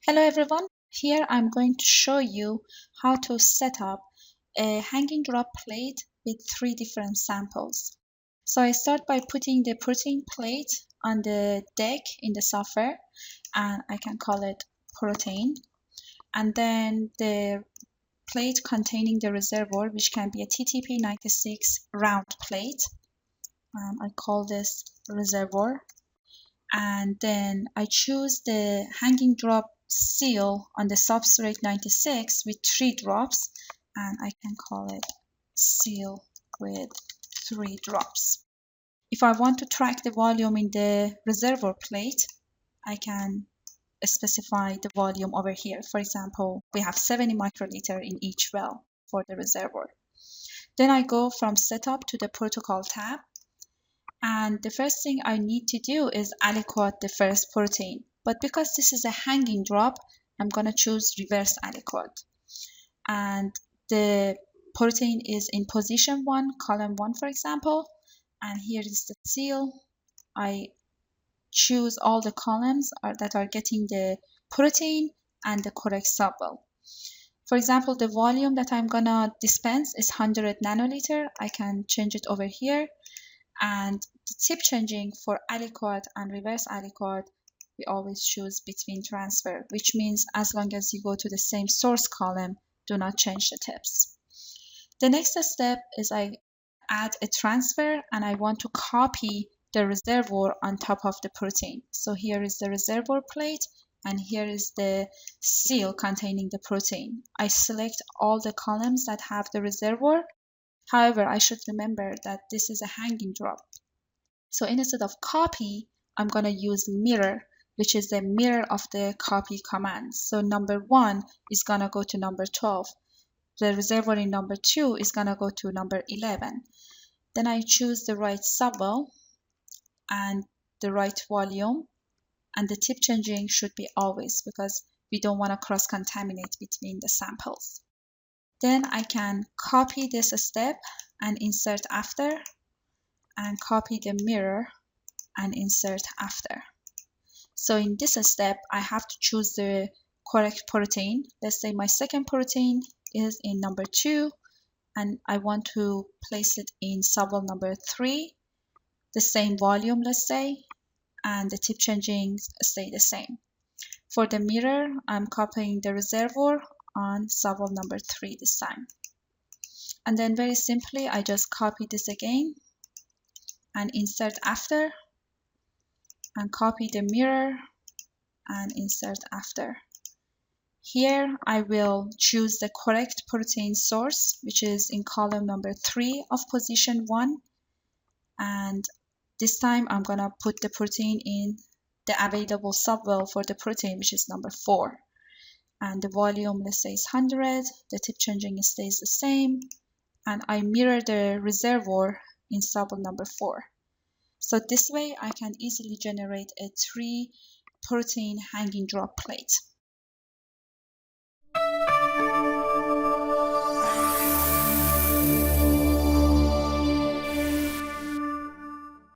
Hello everyone, here I'm going to show you how to set up a hanging drop plate with three different samples. So I start by putting the protein plate on the deck in the software, and I can call it protein, and then the plate containing the reservoir, which can be a TTP96 round plate. I call this reservoir, and then I choose the hanging drop seal on the substrate 96 with 3 drops, and I can call it seal with 3 drops. If I want to track the volume in the reservoir plate, I can specify the volume over here. For example, we have 70 microliter in each well for the reservoir. Then I go from setup to the protocol tab, and the first thing I need to do is aliquot the first protein. But because this is a hanging drop, I'm going to choose reverse aliquot. And the protein is in position 1, column 1, for example. And here is the seal. I choose all the columns that are getting the protein and the correct subwell. For example, the volume that I'm going to dispense is 100 nanoliter. I can change it over here. And the tip changing for aliquot and reverse aliquot, we always choose between transfer, which means as long as you go to the same source column, do not change the tips. The next step is I add a transfer, and I want to copy the reservoir on top of the protein. So here is the reservoir plate, and here is the seal containing the protein. I select all the columns that have the reservoir. However, I should remember that this is a hanging drop. So instead of copy, I'm going to use mirror, which is the mirror of the copy command. So number 1 is going to go to number 12. The reservoir in number 2 is going to go to number 11. Then I choose the right subwell and the right volume, and the tip changing should be always, because we don't want to cross-contaminate between the samples. Then I can copy this step and insert after, and copy the mirror and insert after. So in this step, I have to choose the correct protein. Let's say my second protein is in number 2, and I want to place it in subwell number 3, the same volume, let's say, and the tip changing stay the same. For the mirror, I'm copying the reservoir on subwell number 3 this time. And then very simply, I just copy this again and insert after, and copy the mirror and insert after. Here I will choose the correct protein source, which is in column number 3 of position 1. And this time I'm going to put the protein in the available subwell for the protein, which is number 4. And the volume, let's say, is 100. The tip changing stays the same. And I mirror the reservoir in subwell number 4. So this way I can easily generate a 3 protein hanging drop plate.